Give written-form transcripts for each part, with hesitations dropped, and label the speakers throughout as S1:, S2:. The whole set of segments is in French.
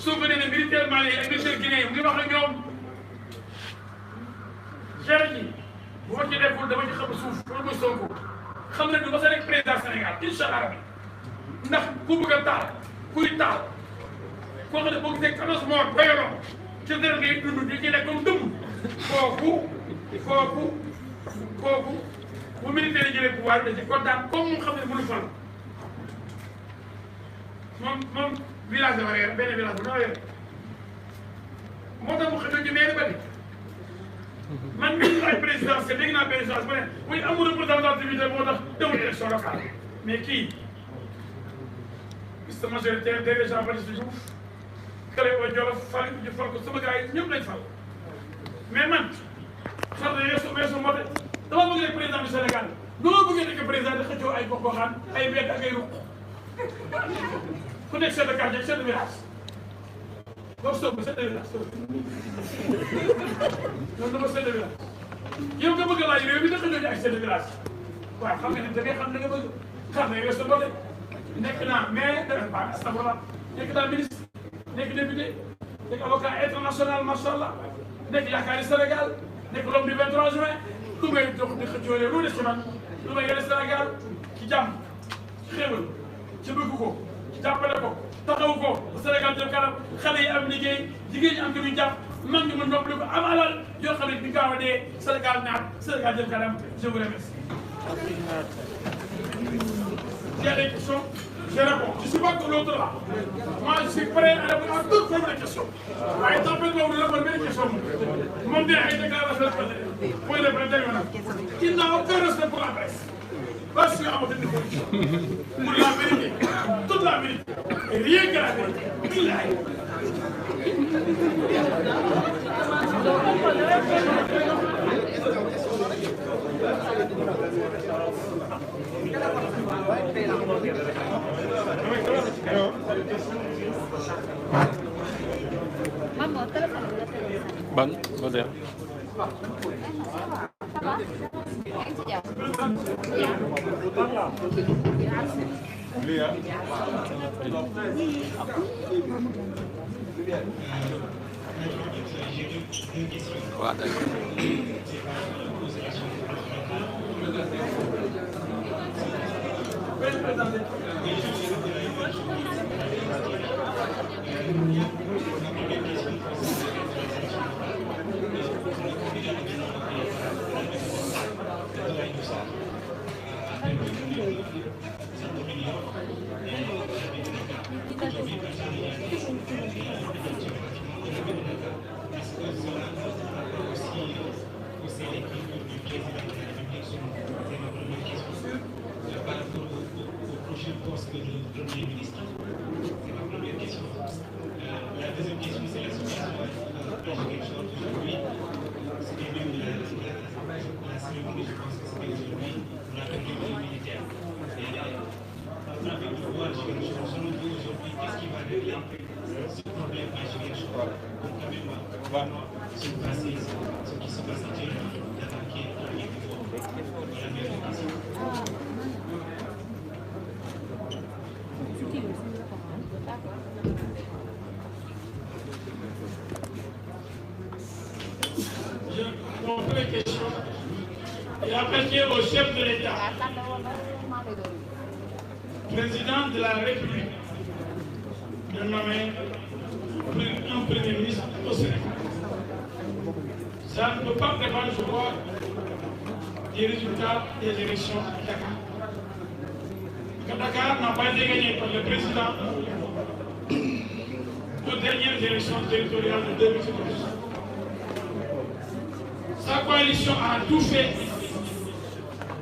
S1: soo ko nee militaire malien ak militaire guinéen mu ngi wax ak ñoom géré ñi bu ma ci deful dama ci xam suuf loolu mooy Sonko xam ne du ma sa nekk président Sénégal incha allah rabi ndax ku bëgg a taal kuy taal koo xam ne boo gisee 14 morts doyaloo ci dara ngay dund di ci nekk comme dëmm kooku bu militaire yi jëlee pouvoir da ci kontaan comme mu xam ne mënu fal moom village la war a yore benn village bu ndaw yore moo tax mu xëy na mairie ba di man mii ay présidence dégg naa présidence bu ne muy amul représentativité moo tax demul élection locale mais kii liste majoritaire déjà Vadis Diouf kële ba Jolof fal ñu fal ko sama gars yi ñëpp lañ fal mais man sax da weesu mbote dama bëgg nekk président du Sénégal noo bëggee nekk président di xëccoo ay gox-goxaan ay mbedd ak ay ruq ku nekk chef de quartier chef de village boo soog ba chef de village loolu dama chef de village yow nga bëgg laaj réew mi nga xëccoo ay chef de village waaw xam nga ne da ngay xam da nga bëgg xam ne weesu mbote nekk naa maire de astafurlah nekk naa ministre nekk député nekk avocat international macha allah nekk yaakaari Sénégal nekk l'homme du 23 juin lu may dox di xëccoo lu des ci man lu may yore Sénégal ci jàmm ci xéewal ci bëgg ko ci jàppale ko taxawu ko Sénégal jëm kanam xale yi am liggéey jigéen ñi am ci jàpp mag ñu mën noppali ko am alal yoo xam ne bi gaaw a dee Sénégal naat Sénégal jëm kanam je vous remercie. Il y a des questions, je réponds. Je ne suis pas de l'autre là. Moi, je suis prêt à répondre à toutes formes de questions. À être tempête, vous ne répondez pas aux questions. Mon Dieu a été déclaration pour les prêter. Il n'a aucun respect pour la presse. Là, je suis à votre disposition. Pour la vérité. Toute la vérité. Et rien que la vérité. Il l'a.
S2: Ban, có gì ạ? Quá đấy.
S3: Je pense que le Premier ministre, c'est ma première question. La deuxième question, c'est la situation aujourd'hui. C'était même la cérémonie, je pense que c'était aujourd'hui, pour la catégorie militaire. Et avec le pouvoir, selon vous aujourd'hui, qu'est-ce qui va régler ce problème algérien? Donc, quand même, vraiment, ce qui se passe actuellement, d'attaquer les pouvoirs. Voilà mes questions.
S1: Mon première question est appliquée au chef de l'État, président de la République, de nommer un premier ministre au Sénégal. Ça ne peut pas dépendre, je crois, des résultats des élections à Dakar. Que Dakar n'a pas été gagné par le président aux dernières élections territoriales de 2012. Sa coalition a tout fait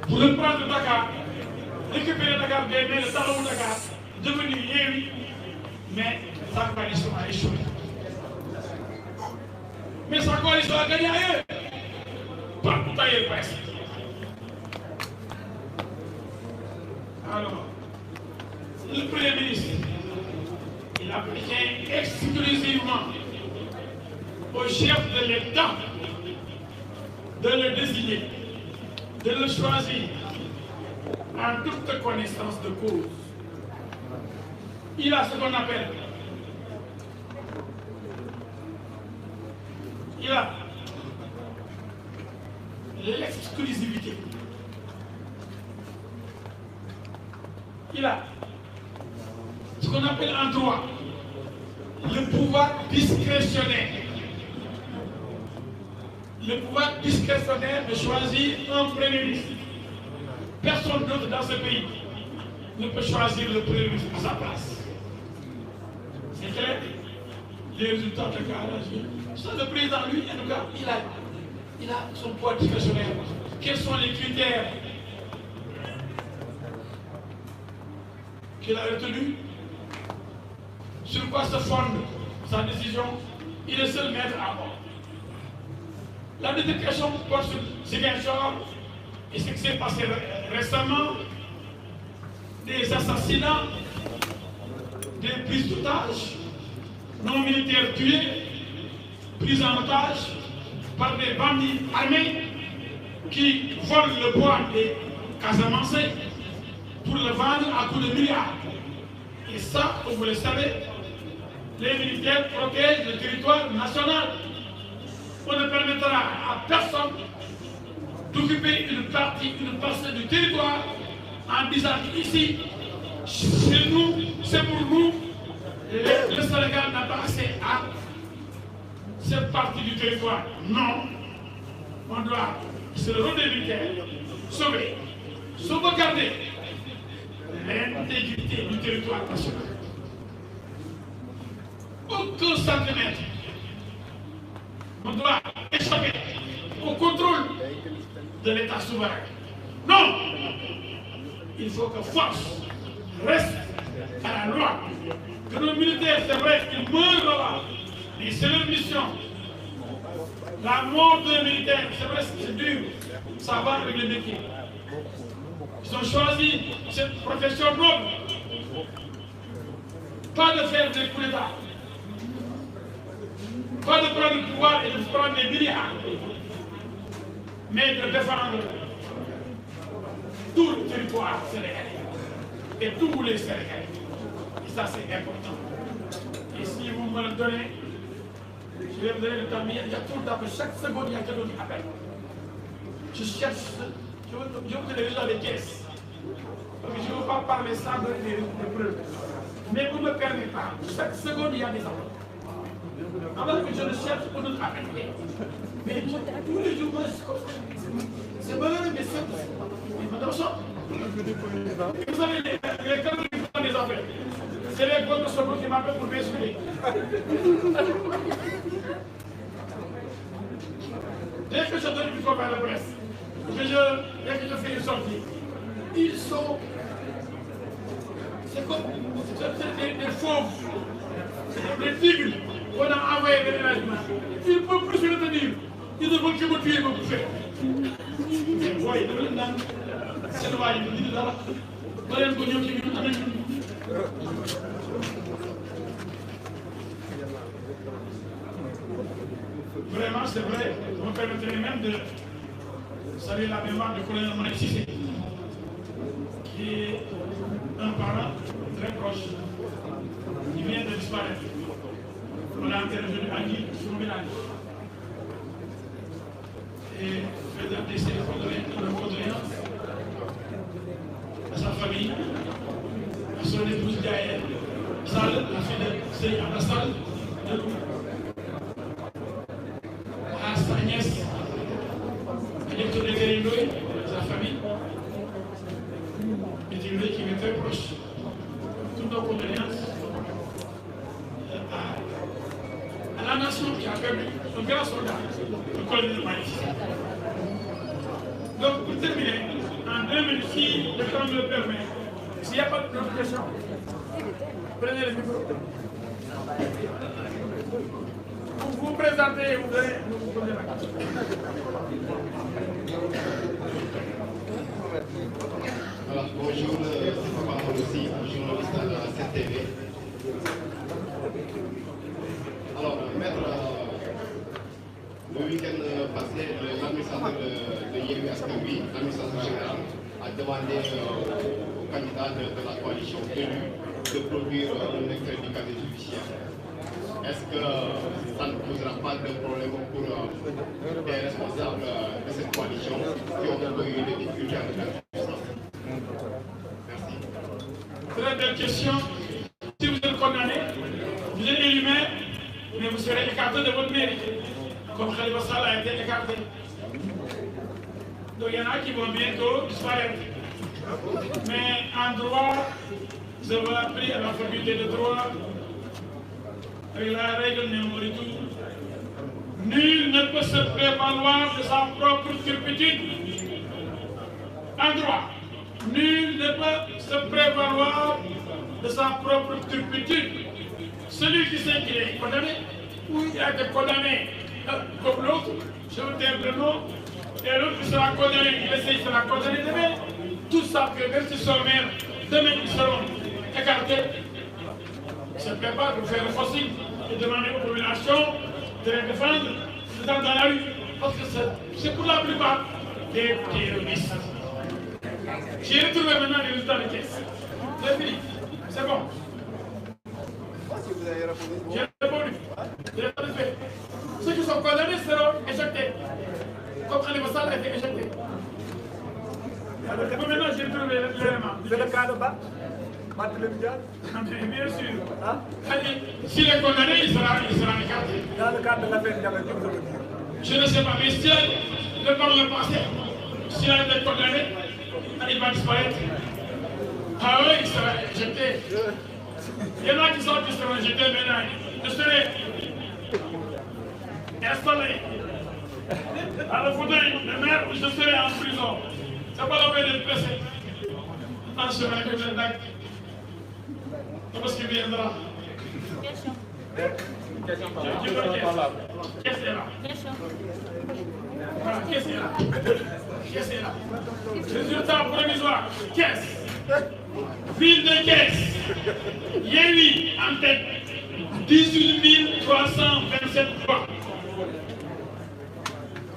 S1: pour reprendre Dakar, récupérer Dakar des mains de Tahaou Dakar, devenir Yéwi, mais sa coalition a échoué. Mais sa coalition a gagné ailleurs, partout ailleurs presque. Alors, le Premier ministre, il appartient exclusivement au chef de l'État de le désigner, de le choisir en toute connaissance de cause. Il a ce qu'on appelle il a l'exclusivité. Il a ce qu'on appelle en droit le pouvoir discrétionnaire. Le pouvoir discrétionnaire de choisir un Premier ministre. Personne d'autre dans ce pays ne peut choisir le Premier ministre à sa place. C'est clair? Les résultats de carrage. Le président, lui, en tout cas, il a son pouvoir discrétionnaire. Quels sont les critères qu'il a retenus? Sur quoi se fonde sa décision? Il est seul maître à bord. La deuxième question porte sur Ziguinchor et ce qui s'est passé récemment, des assassinats, des prises d'otages, non militaires tués, pris en otage par des bandits armés qui volent le bois des Casamancés pour le vendre à coups de milliards. Et ça, comme vous le savez, les militaires protègent le territoire national. On ne permettra à personne d'occuper une partie, une parcelle du territoire en disant ici, chez nous, c'est pour nous, le Sénégal n'a pas accès à cette partie du territoire. Non, on doit, c'est le rôle des militaires, sauvegarder l'intégrité du territoire national. Aucun centimètre on doit échapper au contrôle de l'État souverain. Non! Il faut que force reste à la loi. Que nos militaires, c'est vrai qu'ils meurent là-bas, mais c'est leur mission. La mort d'un militaire, c'est vrai, c'est dur. Ça va avec le métier. Ils ont choisi cette profession noble. Pas de faire des coups d'État. Pas de prendre le pouvoir et de prendre les milliards, mais de défendre tout le territoire sénégalais et tous les Sénégalais. Et ça, c'est important. Et si vous me le donnez, je vais vous donner le temps. Il y a tout le temps, chaque seconde, il y a quelqu'un qui appelle. Je cherche, je vous donne les résultats des caisses. Donc je ne veux pas parler sans donner des preuves. Mais vous ne me permettez pas. Chaque seconde, il y a des appels. Alors que je ne cherche pour nous appeler. Mais tous les jours, c'est malheureux, mais c'est madame ça. Vous savez, les cadres qui font des affaires, c'est les bonnes personnes qui m'appellent pour m'expliquer. Dès que je donne une conférence de presse, dès que je fais une sortie, ils sont. C'est comme des fauves, des tigres. On a envoyé des événements. Ils ne peuvent plus se retenir. Ils ne veulent que me tuer, me bouffer. Mais voyez, c'est le bail, il dit là. Vraiment, c'est vrai. Vous me permettrez même de saluer la mémoire du colonel Monique Cissé, qui est un parent très proche. Il vient de disparaître. On a intervenu à Guy sur le village. Et présenter ses condoléances à sa famille, à son épouse Gaëlle, Sall, la fille de Sey Abassal, à sa nièce, à l'école de Guérindoy, sa famille, et Guérindoy qui m'est très proche. Toutes nos condoléances à la nation qui a perdu un grand soldat, le colonel Malick. Donc, pour terminer, en 2006, le temps me le permet, s'il n'y a pas d'autres questions, prenez le micro. Vous vous présentez et vous posez la question.
S4: Alors, bonjour, Papa aussi, journaliste à la CTV. Alors, maître, le week-end passé, l'administrateur de Yewwi Askan Wi, l'administrateur général, a demandé aux candidats de la coalition élue de produire un extrait du casier judiciaire. est-ce que ça ne posera pas de problème pour les responsables de cette coalition qui ont un peu eu des difficultés avec la puissance? Merci.
S1: Très belle question. Si vous êtes condamné, vous êtes élu maire, mais vous serez écarté de votre mairie, comme Khalifa Sall a été écarté. Donc il y en a qui vont bientôt disparaître. Mais en droit, vous avez appris à la faculté de droit, avec la règle numéro 2. Nul ne peut se prévaloir de sa propre turpitude. En droit, nul ne peut se prévaloir de sa propre turpitude. Celui qui sait qu'il est condamné, ou il a été condamné comme l'autre, je vous dis le nom, et l'autre qui sera condamné, il sera condamné demain. Tout ça, que même s'ils sont maires, demain ils seront écartés. Se prépare pour faire le forcing et demander aux populations de les défendre dans la rue. Parce que c'est pour la plupart des terroristes. J'ai retrouvé maintenant les résultats de caisse. C'est fini. C'est bon. J'ai répondu. J'ai fait. Ceux qui sont condamnés seront éjectés. Comme Khalifa Sall a été éjecté. Alors, maintenant, j'ai retrouvé l'élément.
S5: C'est le cas de Bat?
S1: Bien sûr.
S5: Hein?
S1: S'il est condamné, il sera écarté.
S5: Dans le cadre de l'affaire Diabé, que vous avez dit?
S1: Je ne sais pas, mais si le parlement passé, s'il a été condamné, il va disparaître. Ah oui, il sera éjecté. Il y en a qui seront éjectés maintenant. Je serai installé à la fauteuil de maire où je serai en prison. C'est pas la peine d'être pressé. En chemin que je d'acte. Parce qu'il viendra.
S6: Question.
S1: Qu'est-ce que c'est là? Voilà, qu'est-ce que c'est là? Qu'est-ce que c'est là? Résultat provisoire. Caisse. Ville de caisse. Yéwi en tête. 18 327 voix.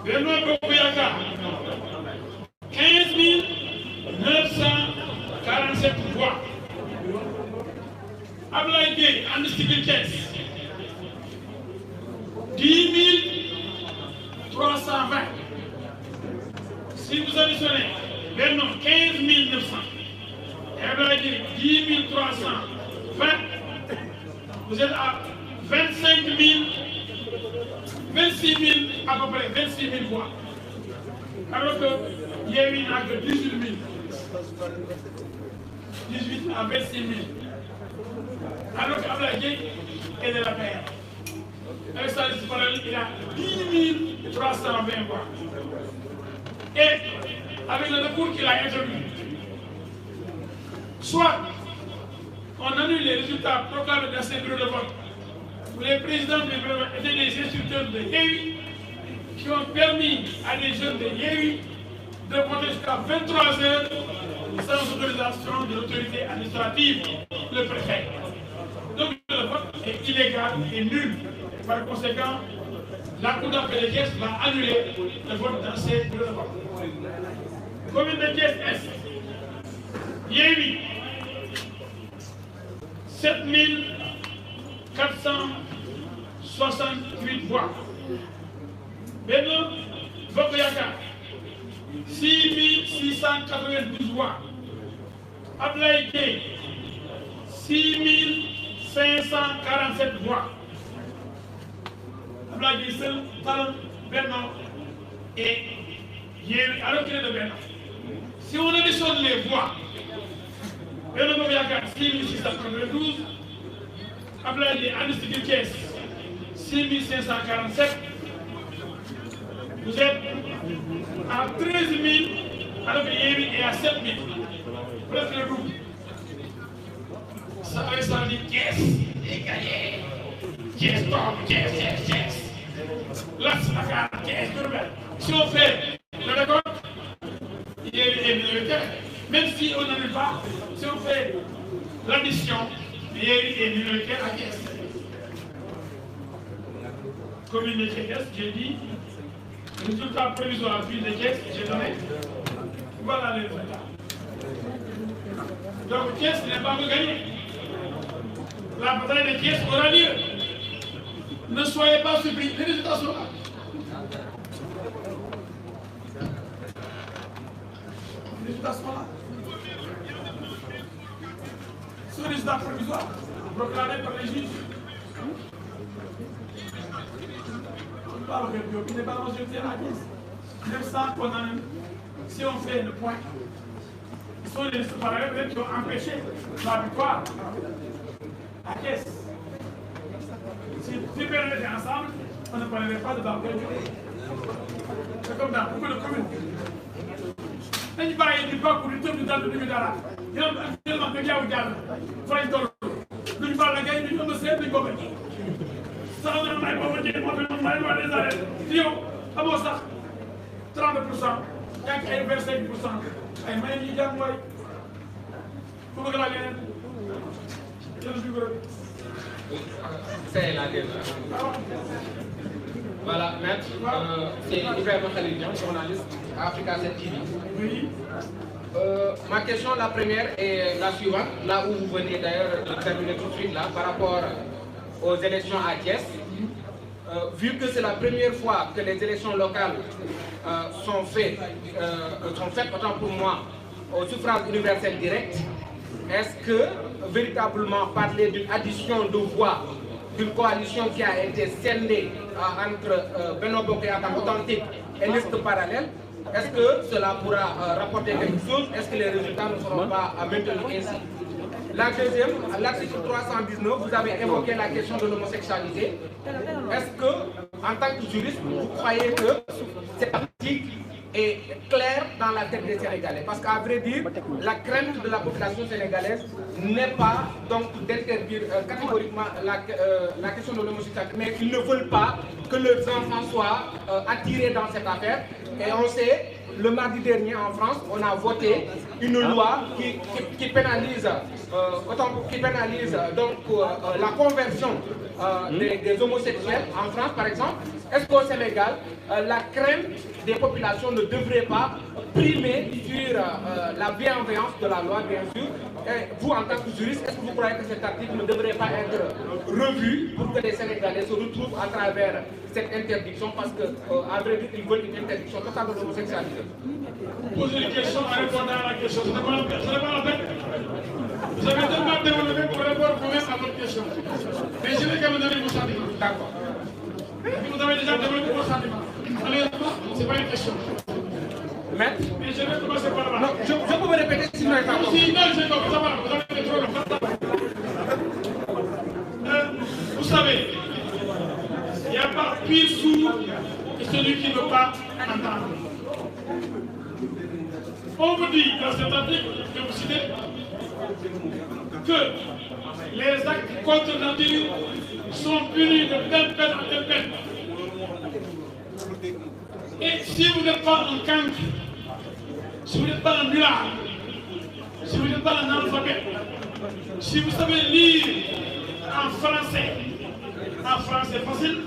S1: Benoît Bokoyaka. 15 947 voix. Ablaye Gueye, Amnesty Thiès, 10 320. Si vous additionnez les noms 15 900 et Ablaye Gueye 10 320, vous êtes à 25 000, 26 000, à peu près 26 000 voix. Alors que Yéwi n'a que 18 000. 18 à 26 000. Alors qu'Ablaye Gueye est de la paix. Avec sa liste parallèle, il a 10 320 voix. Et avec le recours qu'il a introduit, soit on annule les résultats proclamés dans ces bureaux de vote, où les présidents des bureaux étaient des instructeurs de Yéwi qui ont permis à des jeunes de Yéwi de voter jusqu'à 23 heures sans autorisation de l'autorité administrative, le préfet. Donc le vote est illégal et nul. Par conséquent, la Cour d'appel de Thiès va annuler le vote dans ces bureaux de vote. Commune de Thiès Est, Yéwi, 7 468 voix. Benno Bokoyaka, 6 692 voix. Ablaye Gueye, 6 547 voix. Ablaye Gueye seul, talent, Benno et Yéwi, alors qu'il est de Benno. Si on additionne les voix, Benno Bokoyaka, 6 692, Ablaye Gueye, Amnesty Thiès, 6 547, vous êtes à 13 000, alors que Yéwi est à 7 000. Presque le double. Ça dit Thiès est gagné. Thiès tombe, Thiès. Là, c'est la carte, Thiès Diourbel. Si on fait le record, Yéwi est minoritaire. Même si on n'annule pas, si on fait l'addition, Yéwi est minoritaire à Thiès. Commune de Thiès, j'ai dit, résultat provisoire, ville de Thiès, j'ai donné. Voilà les résultats. Donc Thiès n'est pas gagné. La bataille de Thiès aura lieu. Ne soyez pas surpris, les résultats sont là. Les résultats sont là. Ce résultat provisoire, proclamé par les juges. On parle de Bio, qui n'est pas majoritaire à 10. Même sans qu'on en... Si on fait le point, ce sont les parallèles qui ont empêché la victoire à Caisse. Si tu perds les ensemble, on ne parlerait pas de Bakou. C'est comme dans beaucoup de communes. Quand il va y avoir du Bakou, du Top, du Dal, du Dara, il y a tellement de gars ou gars, Frank Toro, du Bal, la gagne, du Homme Seb, du Gobet. Ça, on a pas voté, on a des arrêts. Si on a ça, 30%, il y a 25%. ay may ñu jàng waay fu bëgg laa leneen
S6: c'est la dernière. Voilà, maître, c'est Ibrahima Khalil Dian, journaliste à Africa 7 TV.
S1: Oui.
S6: Ma question, la première, est la suivante, là où vous venez d'ailleurs de terminer tout de suite, là, par rapport aux élections à Thiès. Vu que c'est la première fois que les élections locales sont faites, autant pour moi, au suffrage universel direct, est-ce que véritablement parler d'une addition de voix d'une coalition qui a été scindée entre Benno Bokk Yakaar authentique et liste parallèle, est-ce que cela pourra rapporter quelque chose? Est-ce que les résultats ne seront pas maintenus ainsi? La deuxième, à l'article 319, vous avez évoqué la question de l'homosexualité. Est-ce que, en tant que juriste, vous croyez que cette article est claire dans la tête des Sénégalais? Parce qu'à vrai dire, la crainte de la population sénégalaise n'est pas donc d'interdire catégoriquement la question de l'homosexualité, mais ils ne veulent pas que leurs enfants soient attirés dans cette affaire. Et on sait, le mardi dernier en France, on a voté une loi qui pénalise, la conversion des homosexuels en France, par exemple. Est-ce qu'au Sénégal, la crainte des populations ne devrait pas primer sur la bienveillance de la loi, bien sûr? Et vous, en tant que juriste, est-ce que vous croyez que cet article ne devrait pas être revu pour que les Sénégalais se retrouvent à travers cette interdiction? Parce qu'à vrai dire, ils veulent une interdiction totale de l'homosexualité.
S1: Poser une question en répondant à la question, ce n'est pas la peine. Vous avez tellement développé pour répondre vous-même à votre question. Mais je vais quand même donner vos sentiments. D'accord. Vous avez déjà développé vos sentiments. Allez, ce n'est pas une question.
S6: Maître,
S1: mais je vais commencer par là.
S6: Non, je peux me répéter sinon il est
S1: si, non, je comprends, ça va, vous avez trop long. Vous savez, il n'y a pas pire sourd que celui qui ne veut pas entendre. On vous dit dans cet article que vous citez que les actes contre nature sont punis de telle peine à telle peine. Et si vous n'êtes pas un cancre, si vous n'êtes pas un nulard, si vous n'êtes pas un analphabète, si vous savez lire en français facile,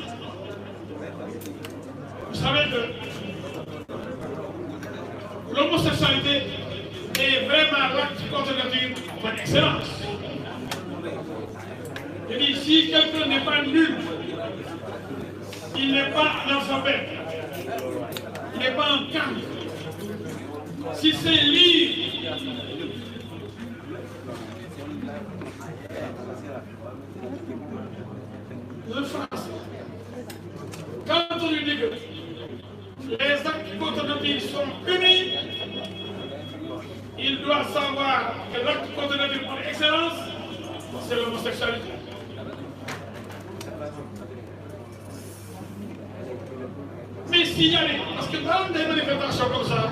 S1: vous savez que l'homosexualité est vraiment l'acte contre nature par excellence. Je dis, si quelqu'un n'est pas nul, il n'est pas analphabète, il n'est pas un cancre. Si c'est lire le français, quand on lui dit que les actes contre nature sont punis, il doit savoir que l'acte contre nature par excellence, c'est l'homosexualité. Mais s'il y a parce que dans des manifestations comme ça,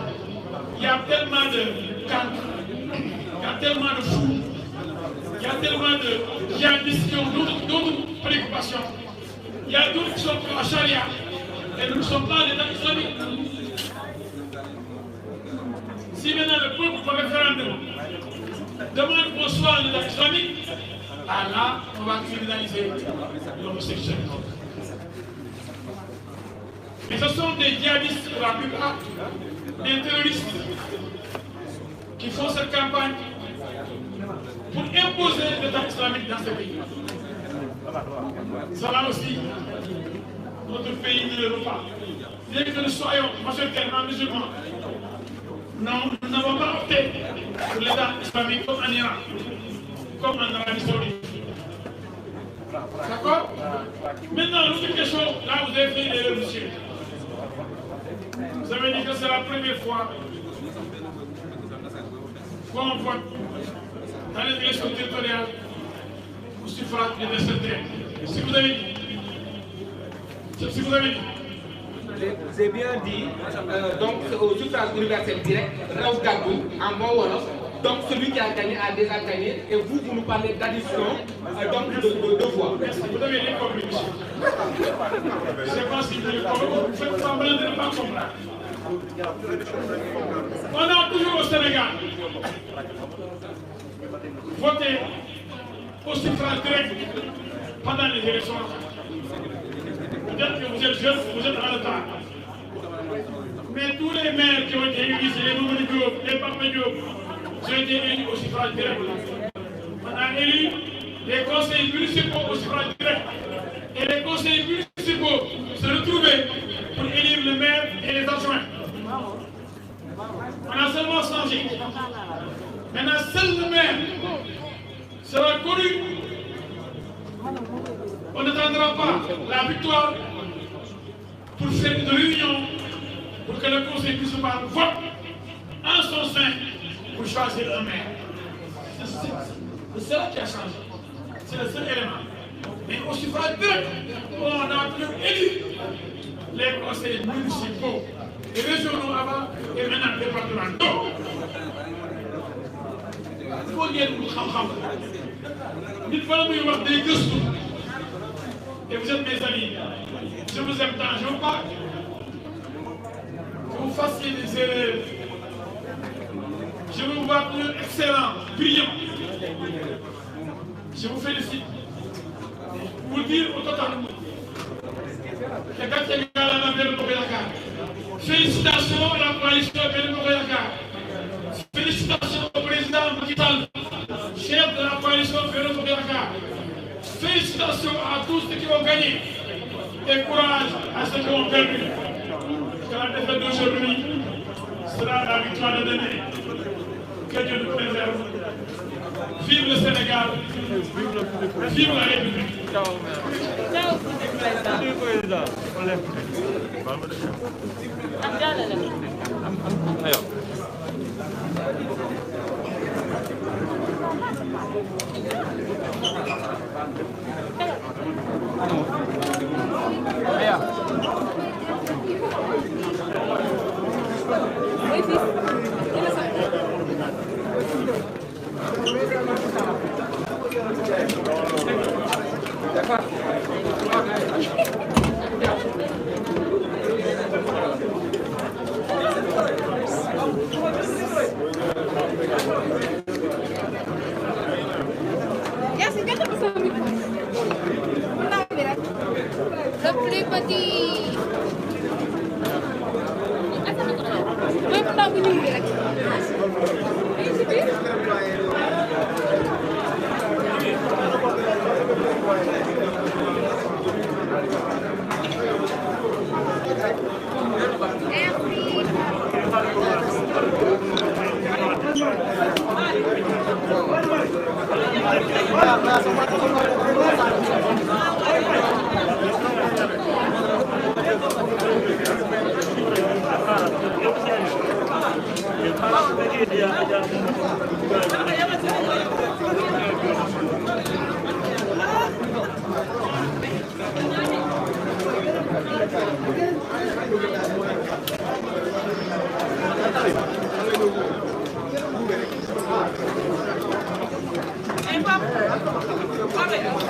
S1: il y a tellement de cancres, il y a tellement de fous, il y a tellement de djihadistes qui ont d'autres préoccupations. Il y a d'autres qui sont pour la charia et nous ne sommes pas des États islamiques. Si maintenant le peuple par référendum demande qu'on soit un État islamique, alors là, on va criminaliser l'homosexualité. Mais ce sont des djihadistes pour la plupart, des terroristes qui font cette campagne pour imposer l'État islamique dans ce pays. Cela aussi, notre pays ne le veut pas. Bien que nous soyons majoritairement musulmans, nous n'avons pas opté pour l'État islamique comme en Iran, comme en Arabie Saoudite. D'accord? Maintenant, l'autre question, là vous avez fait l'erreur, monsieur. Vous avez dit que c'est la première fois qu'on vote dans les élections territoriales au suffrage universel. Si vous avez dit.
S6: Vous avez bien dit, donc au suffrage universel direct, Raoult Gabou, en bon wolof, donc celui qui a gagné a déjà gagné, et vous nous parlez d'addition donc de deux voix.
S1: Merci, vous avez bien compris, monsieur. C'est pas si vous faites semblant de ne pas comprendre. On a toujours au Sénégal voté au suffrage direct pendant les élections. Peut-être que vous êtes jeune, vous êtes en retard. Mais tous les maires qui ont été élus, c'est les Mamadou Diop, les Papa Diop, ont été élus au suffrage direct. On a élu les conseils municipaux au suffrage direct. Et les conseils municipaux se retrouvaient pour élire le maire et les adjoints. On a seulement changé. Maintenant, seul le maire sera connu. On n'attendra pas la victoire pour faire une réunion pour que le conseil municipal vote en son sein pour choisir un maire. C'est cela qui a changé. C'est le seul élément. Mais au suffrage direct, on a pu élire les conseils municipaux, les régionaux avant et maintenant départementaux. Il faut ngeen xam-xam nit fa la muy wax day gëstu. Et vous êtes mes amis, je vous aime tant, je veux pas que vous fassiez des erreurs. Je veux vous voir plus excellent, brillant. Je vous félicite. Vous dire au total que quand il y a la Benno Bokk Yakaar, félicitations à la coalition Benno Bokk Yakaar. Félicitations au président Macky Sall, chef de la coalition Benno Bokk Yakaar. Félicitations à tous ceux qui ont gagné et courage à ceux qui ont perdu. Que la défaite d'aujourd'hui sera la victoire de demain. Que Dieu nous préserve. Vive le Sénégal. Vive la République.
S2: Ciao.
S7: Hey, Papa.